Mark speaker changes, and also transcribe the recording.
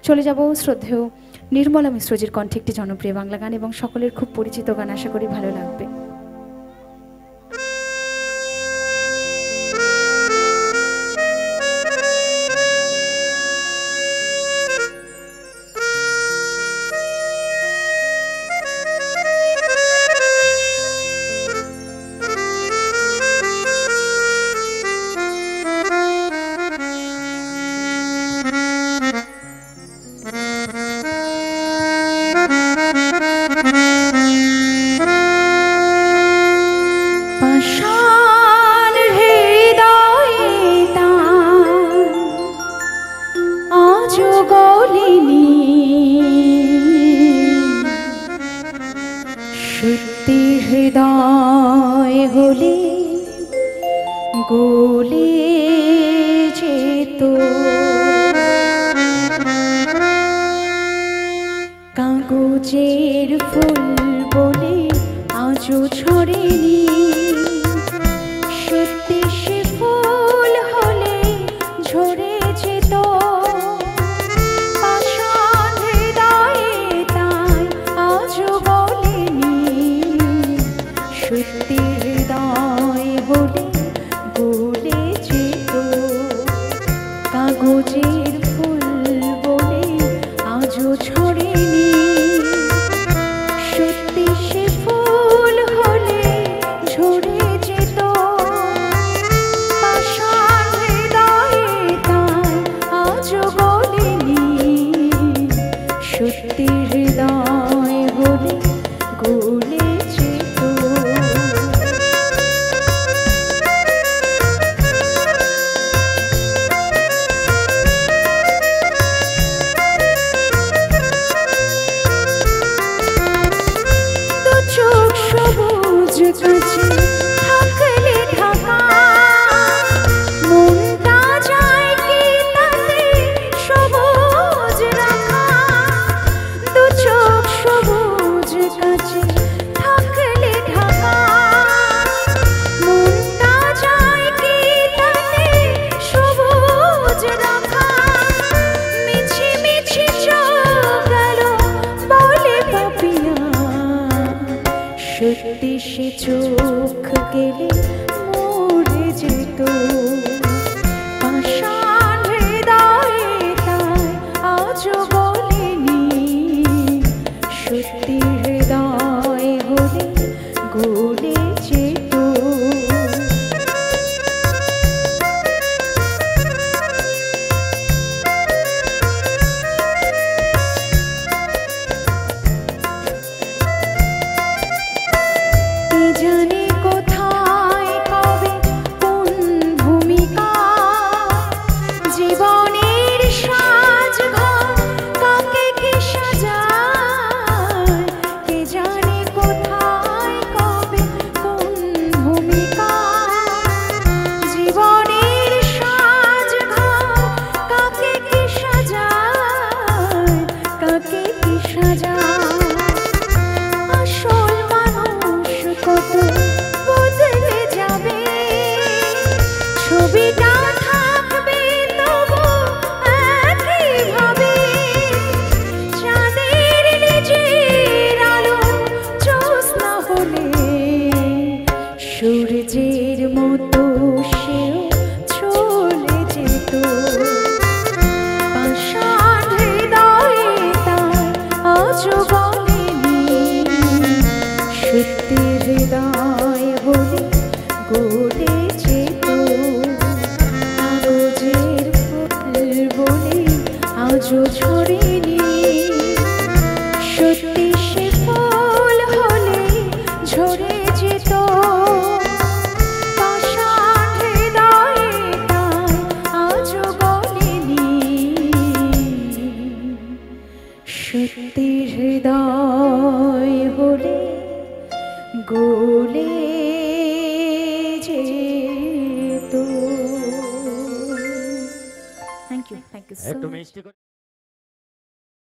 Speaker 1: চলে যাব শ্রদ্ধেয় নির্মলা মিশ্রজির কণ্ঠে একটি জনপ্রিয় বাংলা গান এবং সকলের খুব পরিচিত গান, আশা করি ভালো লাগবে। সত্যি হৃদয় হলে গলে যেত, কাগজের ফুল বলে আজও ছড়েনি। সত্যি সে ফুল হলে ঝরে যেত, পাষাণ হৃদয়ে তাই আজও গলেনি। সত্যি হৃদয় হলে গলে যেত, কাগজের ফুল বলে আজও ছড়েনি। সত্যি সে ফুল হলে ঝরে যেত, পাষাণ হৃদয়ে তাই আজও গলেনি। সত্যি হৃদয় হলে গলে যেত। চোখ সবুজ কাছে থাকলে ঢাকা, মনটা যায় কি তাতে সবুজ রাখা। দু চোখ সবুজ কাছে থাকলে ঢাকা, মনটা যায় কি তাতে সবুজ রাখা। মিছি মিছি চোখ গেল বলে পাপিয়া, সত্যি সে চোখ গেলে মরে যেত, পাষাণ হৃদয়ে তাই আজও গলেনি। সত্যি হৃদয় হলে গলে যেত। জানি কোথায় কবে কোন ভূমিকা, জীবনের সাজঘর কাকে কি সাজায়। কে জানে কোথায় কবে কোন ভূমিকা, জীবনের সাজঘর কাকে কি সাজায়, কাকে কি সাজায়। আসল মানুষ কত বদলে যাবে, ছবিটা থাকবে তবু একইভাবে। চাঁদের নিজের আলো জ্যোৎস্না হলে সূর্যের মতো সেও চলে যেত, পাষাণ হৃদয়ে তাই আজও গলেনি। সত্যি হৃদয় হলে গলে যেত, কাগজের ফুল বলে আজও ঝরেনি। সত্যি সে ফুল হলে ঝরে যেত, পাষাণ হৃদয়ে তাই আজও গলেনি। সত্যি হৃদয় হলে গলে যেত। Thank you so much.